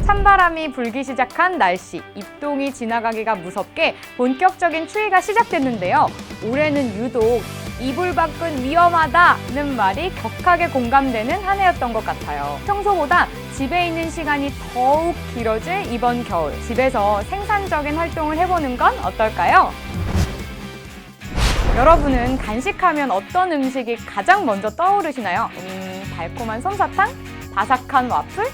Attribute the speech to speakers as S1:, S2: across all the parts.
S1: 찬바람이 불기 시작한 날씨, 입동이 지나가기가 무섭게 본격적인 추위가 시작됐는데요. 올해는 유독 이불 밖은 위험하다는 말이 격하게 공감되는 한 해였던 것 같아요. 평소보다 집에 있는 시간이 더욱 길어질 이번 겨울, 집에서 생산적인 활동을 해보는 건 어떨까요? 여러분은 간식하면 어떤 음식이 가장 먼저 떠오르시나요? 달콤한 솜사탕? 바삭한 와플?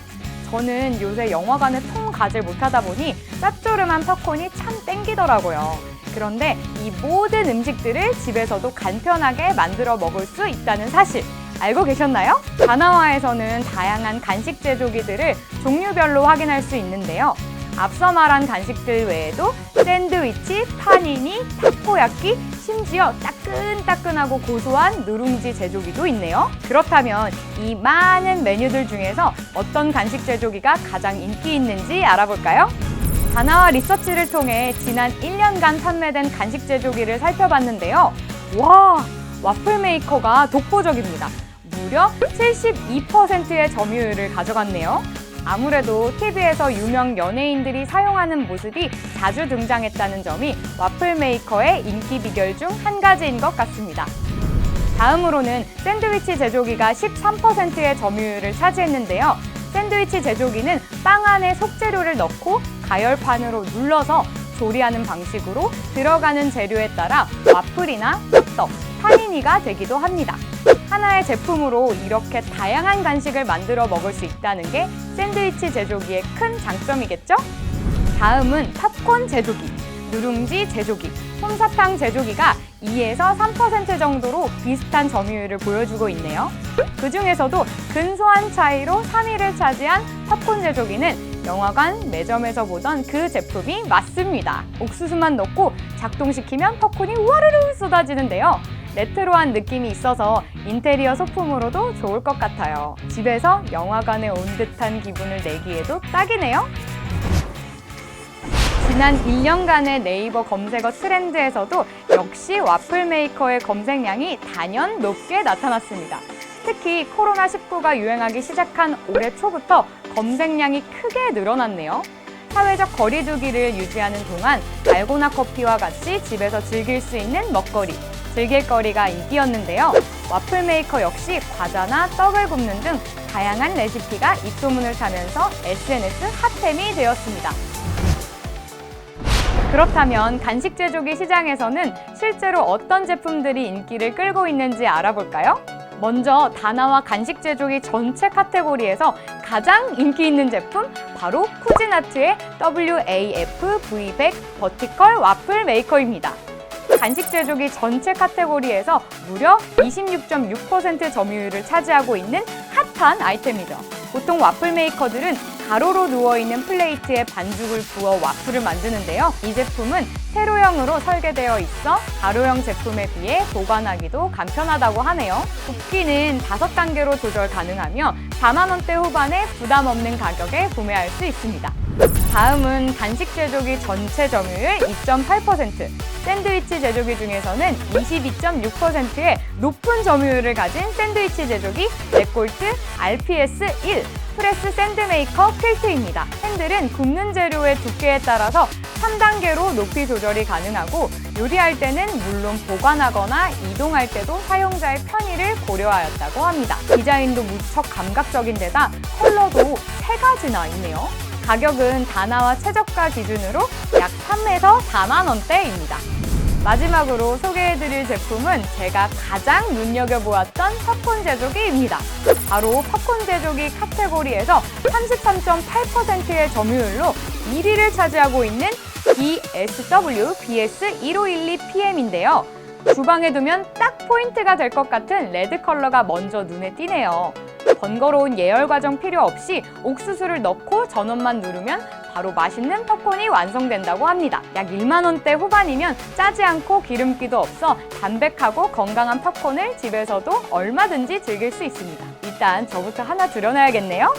S1: 저는 요새 영화관을 통 가질 못하다 보니 짭조름한 팝콘이 참 땡기더라고요. 그런데 이 모든 음식들을 집에서도 간편하게 만들어 먹을 수 있다는 사실 알고 계셨나요? 다나와에서는 다양한 간식 제조기들을 종류별로 확인할 수 있는데요. 앞서 말한 간식들 외에도 샌드위치, 파니니, 타코야끼, 심지어 따끈따끈하고 고소한 누룽지 제조기도 있네요. 그렇다면 이 많은 메뉴들 중에서 어떤 간식 제조기가 가장 인기 있는지 알아볼까요? 다나와 리서치를 통해 지난 1년간 판매된 간식 제조기를 살펴봤는데요. 와, 와플 메이커가 독보적입니다. 무려 72%의 점유율을 가져갔네요. 아무래도 TV에서 유명 연예인들이 사용하는 모습이 자주 등장했다는 점이 와플 메이커의 인기 비결 중 한 가지인 것 같습니다. 다음으로는 샌드위치 제조기가 13%의 점유율을 차지했는데요. 샌드위치 제조기는 빵 안에 속재료를 넣고 가열판으로 눌러서 조리하는 방식으로 들어가는 재료에 따라 와플이나 호떡, 파니니가 되기도 합니다. 하나의 제품으로 이렇게 다양한 간식을 만들어 먹을 수 있다는 게 샌드위치 제조기의 큰 장점이겠죠? 다음은 팝콘 제조기, 누룽지 제조기, 솜사탕 제조기가 2에서 3% 정도로 비슷한 점유율을 보여주고 있네요. 그 중에서도 근소한 차이로 3위를 차지한 팝콘 제조기는 영화관 매점에서 보던 그 제품이 맞습니다. 옥수수만 넣고 작동시키면 팝콘이 와르르 쏟아지는데요. 레트로한 느낌이 있어서 인테리어 소품으로도 좋을 것 같아요. 집에서 영화관에 온 듯한 기분을 내기에도 딱이네요. 지난 1년간의 네이버 검색어 트렌드에서도 역시 와플 메이커의 검색량이 단연 높게 나타났습니다. 특히 코로나19가 유행하기 시작한 올해 초부터 검색량이 크게 늘어났네요. 사회적 거리 두기를 유지하는 동안 달고나 커피와 같이 집에서 즐길 수 있는 먹거리, 즐길거리가 인기였는데요. 와플 메이커 역시 과자나 떡을 굽는 등 다양한 레시피가 입소문을 타면서 SNS 핫템이 되었습니다. 그렇다면 간식 제조기 시장에서는 실제로 어떤 제품들이 인기를 끌고 있는지 알아볼까요? 먼저 다나와 간식 제조기 전체 카테고리에서 가장 인기 있는 제품 바로 쿠지나트의 WAF-V100 버티컬 와플 메이커입니다. 간식 제조기 전체 카테고리에서 무려 26.6% 점유율을 차지하고 있는 핫한 아이템이죠. 보통 와플 메이커들은 가로로 누워있는 플레이트에 반죽을 부어 와플을 만드는데요. 이 제품은 세로형으로 설계되어 있어 가로형 제품에 비해 보관하기도 간편하다고 하네요. 굽기는 5단계로 조절 가능하며 4만 원대 후반에 부담 없는 가격에 구매할 수 있습니다. 다음은 간식 제조기 전체 점유율 2.8%, 샌드위치 제조기 중에서는 22.6%의 높은 점유율을 가진 샌드위치 제조기 레꼴트 RPS1 프레스 샌드메이커 퀼트입니다. 핸들은 굽는 재료의 두께에 따라서 3단계로 높이 조절이 가능하고 요리할 때는 물론 보관하거나 이동할 때도 사용자의 편의를 고려하였다고 합니다. 디자인도 무척 감각적인 데다 컬러도 3가지나 있네요. 가격은 다나와 최저가 기준으로 약 3에서 4만 원대입니다. 마지막으로 소개해드릴 제품은 제가 가장 눈여겨보았던 팝콘 제조기입니다. 바로 팝콘 제조기 카테고리에서 33.8%의 점유율로 1위를 차지하고 있는 BSW BS1512PM인데요. 주방에 두면 딱 포인트가 될 것 같은 레드 컬러가 먼저 눈에 띄네요. 번거로운 예열 과정 필요 없이 옥수수를 넣고 전원만 누르면 바로 맛있는 팝콘이 완성된다고 합니다. 약 1만 원대 후반이면 짜지 않고 기름기도 없어 담백하고 건강한 팝콘을 집에서도 얼마든지 즐길 수 있습니다. 일단 저부터 하나 드러내야겠네요.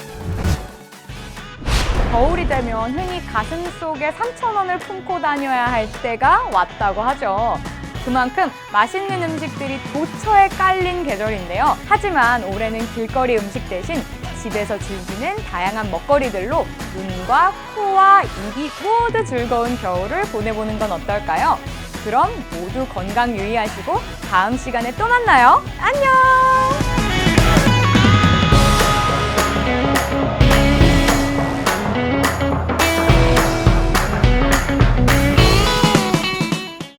S1: 겨울이 되면 흔히 가슴 속에 3,000원을 품고 다녀야 할 때가 왔다고 하죠. 그만큼 맛있는 음식들이 도처에 깔린 계절인데요. 하지만 올해는 길거리 음식 대신 집에서 즐기는 다양한 먹거리들로 눈과 코와 입이 모두 즐거운 겨울을 보내보는 건 어떨까요? 그럼 모두 건강 유의하시고 다음 시간에 또 만나요. 안녕!